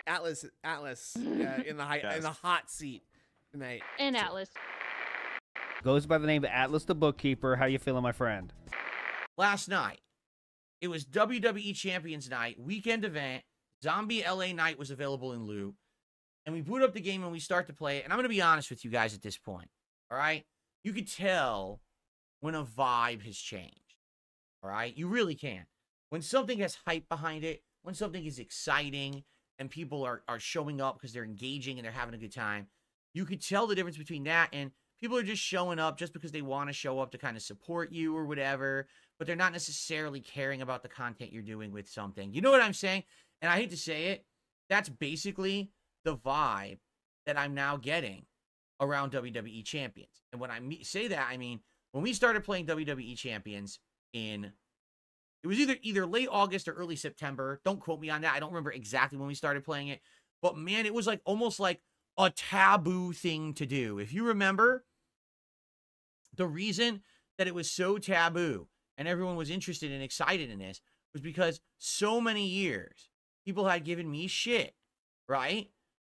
Atlas, in the hot seat tonight. And Atlas. Goes by the name of Atlas the Bookkeeper. How you feeling, my friend? Last night, it was WWE Champions Night, weekend event. Zombie LA Night was available in lieu. And we boot up the game and we start to play it. And I'm going to be honest with you guys at this point. All right? You could tell when a vibe has changed. All right? You really can. When something has hype behind it, when something is exciting, and people are showing up because they're engaging and they're having a good time, you could tell the difference between that and people are just showing up just because they want to show up to kind of support you or whatever, but they're not necessarily caring about the content you're doing with something. You know what I'm saying? And I hate to say it, that's basically the vibe that I'm now getting around WWE Champions. And when I say that, I mean, when we started playing WWE Champions it was either late August or early September. Don't quote me on that. I don't remember exactly when we started playing it. But man, it was like almost like a taboo thing to do. If you remember, the reason that it was so taboo and everyone was interested and excited in this was because so many years people had given me shit, right,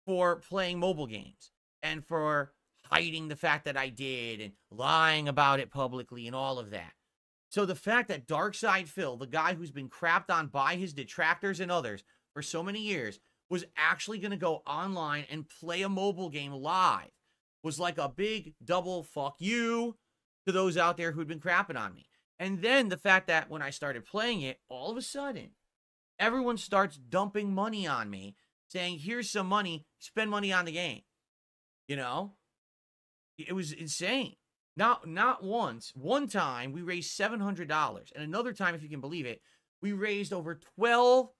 for playing mobile games and for hiding the fact that I did and lying about it publicly and all of that. So the fact that Darkside Phil, the guy who's been crapped on by his detractors and others for so many years, was actually going to go online and play a mobile game live was like a big double fuck you to those out there who'd been crapping on me. And then the fact that when I started playing it, all of a sudden, everyone starts dumping money on me, saying, here's some money, spend money on the game. You know? It was insane. Not once. One time, we raised $700. And another time, if you can believe it, we raised over $1,200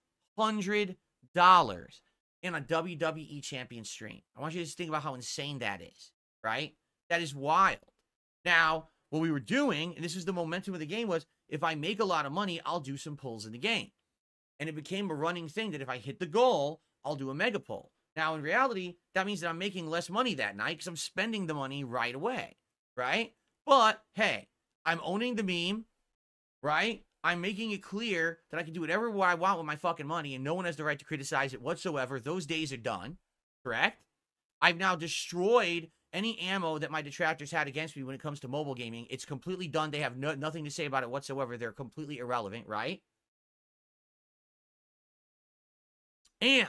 in a WWE champion stream. I want you to just think about how insane that is, right? That is wild. Now, what we were doing, and this is the momentum of the game, was if I make a lot of money, I'll do some pulls in the game. And it became a running thing that if I hit the goal, I'll do a mega pull. Now, in reality, that means that I'm making less money that night because I'm spending the money right away, right? But, hey, I'm owning the meme, right? I'm making it clear that I can do whatever I want with my fucking money and no one has the right to criticize it whatsoever. Those days are done, correct? I've now destroyed any ammo that my detractors had against me when it comes to mobile gaming. It's completely done. They have nothing to say about it whatsoever. They're completely irrelevant, right? And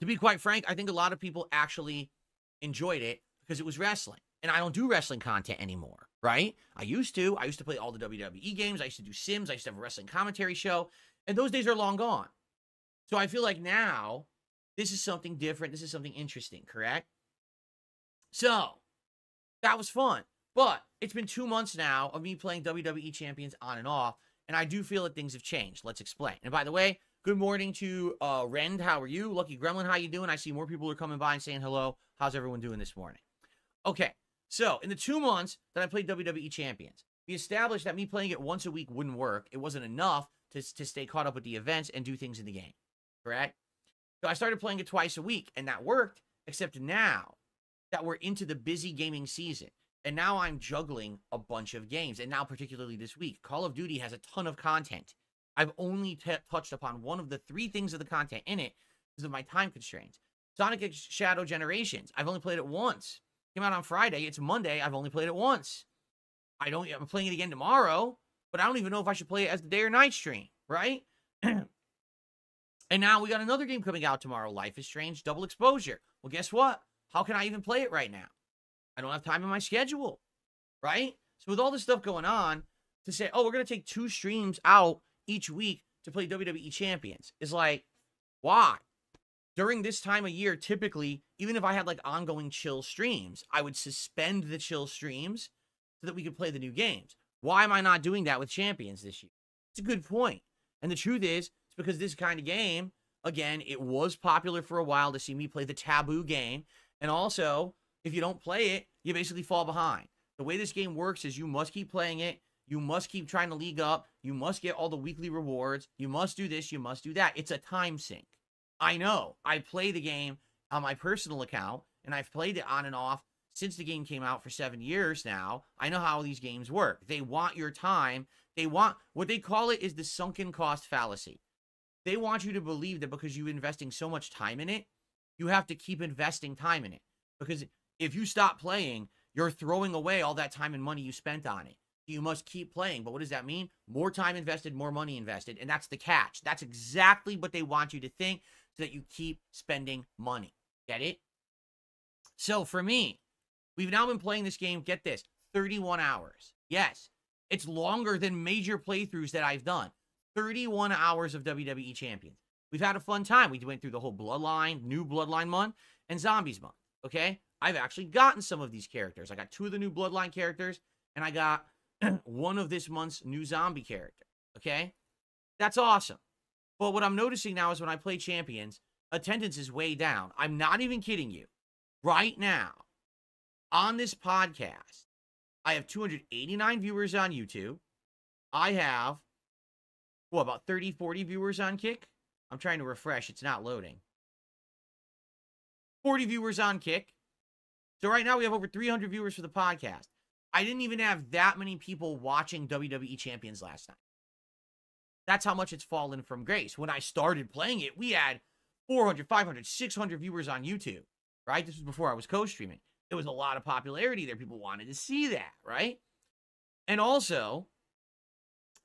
to be quite frank, I think a lot of people actually enjoyed it because it was wrestling. And I don't do wrestling content anymore, right? I used to play all the WWE games. I used to do Sims. I used to have a wrestling commentary show. And those days are long gone. So I feel like now this is something different. This is something interesting, correct? So that was fun. But it's been 2 months now of me playing WWE Champions on and off. And I do feel that things have changed. Let's explain. And by the way, good morning to Rend. How are you? Lucky Gremlin, how you doing? I see more people are coming by and saying hello. How's everyone doing this morning? Okay, so in the 2 months that I played WWE Champions, we established that me playing it once a week wouldn't work. It wasn't enough to stay caught up with the events and do things in the game, correct? So I started playing it twice a week, and that worked, except now that we're into the busy gaming season, and now I'm juggling a bunch of games, and now particularly this week, Call of Duty has a ton of content. I've only touched upon one of the 3 things of the content in it because of my time constraints. Sonic Shadow Generations, I've only played it once. Came out on Friday. It's Monday. I've only played it once. I'm playing it again tomorrow, but I don't even know if I should play it as the day or night stream, right? And now we got another game coming out tomorrow, Life is Strange Double Exposure. Well, guess what? How can I even play it right now? I don't have time in my schedule, right? So with all this stuff going on, to say, oh, we're going to take 2 streams out each week to play WWE Champions is like, why? During this time of year, typically, even if I had like ongoing chill streams, I would suspend the chill streams so that we could play the new games. Why am I not doing that with Champions this year? It's a good point. And the truth is, it's because this kind of game, again, it was popular for a while to see me play the taboo game. And also, if you don't play it, you basically fall behind. The way this game works is you must keep playing it. You must keep trying to league up. You must get all the weekly rewards. You must do this. You must do that. It's a time sink. I know. I play the game on my personal account, and I've played it on and off since the game came out for 7 years now. I know how these games work. They want your time. They want, what they call it is the sunken cost fallacy. they want you to believe that because you're investing so much time in it, you have to keep investing time in it. Because if you stop playing, you're throwing away all that time and money you spent on it. You must keep playing. But what does that mean? More time invested, more money invested. And that's the catch. That's exactly what they want you to think so that you keep spending money. Get it? So for me, we've now been playing this game, get this, 31 hours. Yes, it's longer than major playthroughs that I've done. 31 hours of WWE Champions. We've had a fun time. We went through the whole Bloodline, new Bloodline month, and Zombies month, okay? I've actually gotten some of these characters. I got 2 of the new Bloodline characters, and I got one of this month's new zombie character, okay? That's awesome. But what I'm noticing now is when I play Champions, attendance is way down. I'm not even kidding you. Right now, on this podcast, I have 289 viewers on YouTube. I have, what, about 30, 40 viewers on Kick? I'm trying to refresh. It's not loading. 40 viewers on Kick. So right now we have over 300 viewers for the podcast. I didn't even have that many people watching WWE Champions last night. That's how much it's fallen from grace. When I started playing it, we had 400, 500, 600 viewers on YouTube, right? This was before I was co-streaming. There was a lot of popularity there. People wanted to see that, right? And also,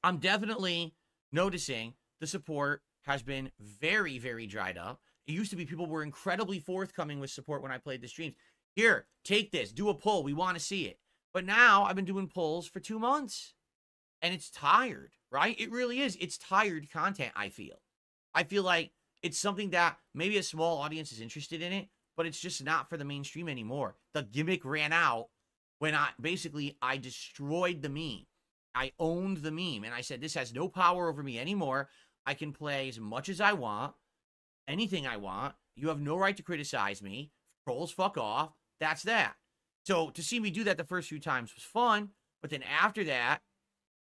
I'm definitely noticing the support has been very, very dried up. It used to be people were incredibly forthcoming with support when I played the streams. Here, take this, do a poll. We want to see it. But now I've been doing polls for 2 months. And it's tired, right? It really is. It's tired content, I feel. I feel like it's something that maybe a small audience is interested in it, but it's just not for the mainstream anymore. The gimmick ran out when I destroyed the meme. I owned the meme, and I said, this has no power over me anymore. I can play as much as I want, anything I want. You have no right to criticize me. Trolls, fuck off. That's that. So to see me do that the first few times was fun, but then after that,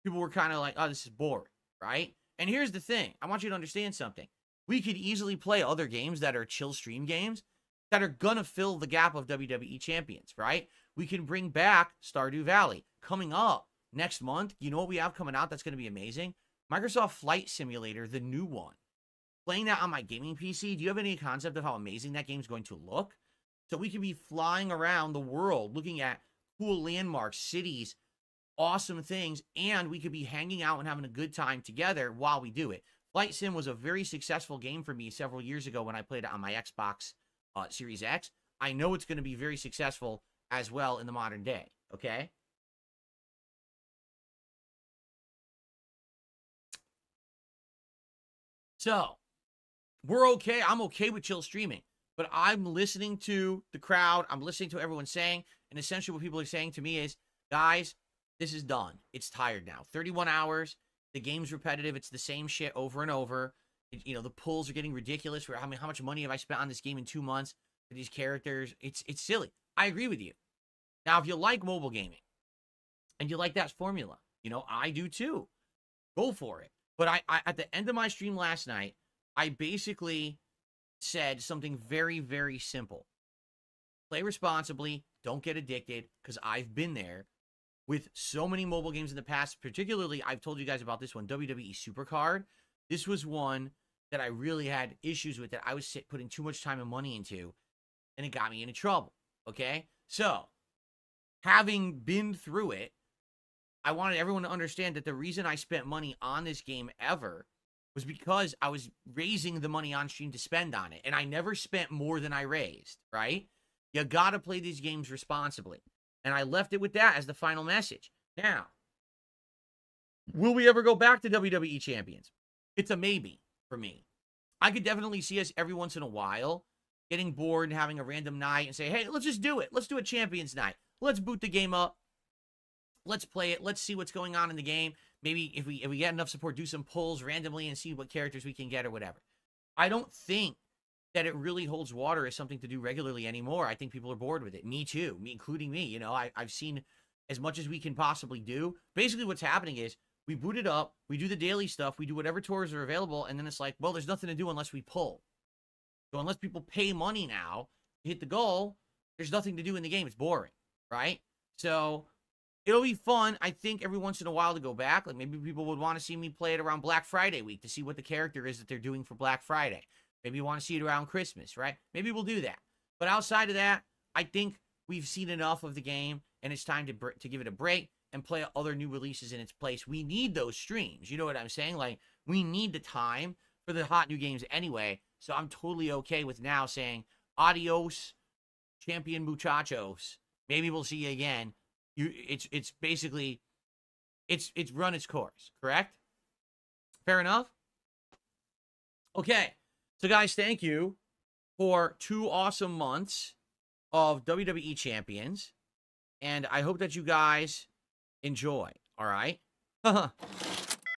people were kind of like, oh, this is boring, right? And here's the thing. I want you to understand something. We could easily play other games that are chill stream games that are going to fill the gap of WWE Champions, right? We can bring back Stardew Valley. Coming up next month, you know what we have coming out that's going to be amazing? Microsoft Flight Simulator, the new one. Playing that on my gaming PC, do you have any concept of how amazing that game's going to look? So we could be flying around the world looking at cool landmarks, cities, awesome things, and we could be hanging out and having a good time together while we do it. Flight Sim was a very successful game for me several years ago when I played it on my Xbox Series X. I know it's going to be very successful as well in the modern day, okay? So, we're okay. I'm okay with chill streaming, but I'm listening to the crowd. I'm listening to what everyone's saying, and essentially what people are saying to me is, guys, this is done. It's tired now. 31 hours. The game's repetitive. It's the same shit over and over. You know, the pulls are getting ridiculous. For how much money have I spent on this game in 2 months for these characters? It's silly. I agree with you. Now, if you like mobile gaming and you like that formula, you know, I do too. Go for it. But I at the end of my stream last night, I basically said something very, very simple. Play responsibly. Don't get addicted, because I've been there with so many mobile games in the past. Particularly, I've told you guys about this one, WWE Supercard. This was one that I really had issues with, that I was putting too much time and money into, and it got me into trouble, okay? So, having been through it, I wanted everyone to understand that the reason I spent money on this game ever was because I was raising the money on stream to spend on it, and I never spent more than I raised, right? You gotta play these games responsibly. And I left it with that as the final message. Now, will we ever go back to WWE Champions? It's a maybe for me. I could definitely see us every once in a while getting bored and having a random night and say, hey, let's just do it. Let's do a Champions night. Let's boot the game up. Let's play it. Let's see what's going on in the game. Maybe if we get enough support, do some pulls randomly and see what characters we can get or whatever. I don't think that it really holds water as something to do regularly anymore. I think people are bored with it. Me too. Including me. You know, I've seen as much as we can possibly do. Basically, what's happening is we boot it up, we do the daily stuff, we do whatever tours are available, and then it's like, well, there's nothing to do unless we pull. So unless people pay money now to hit the goal, there's nothing to do in the game. It's boring, right? So it'll be fun, I think, every once in a while to go back. Like, maybe people would want to see me play it around Black Friday week to see what the character is that they're doing for Black Friday. Maybe you want to see it around Christmas, right? Maybe we'll do that. But outside of that, I think we've seen enough of the game, and it's time to give it a break and play other new releases in its place. We need those streams. You know what I'm saying? Like, we need the time for the hot new games anyway. So I'm totally okay with now saying, adios, champion muchachos. Maybe we'll see you again. It's basically, it's run its course, correct? Fair enough? Okay. So, guys, thank you for 2 awesome months of WWE Champions. And I hope that you guys enjoy, all right?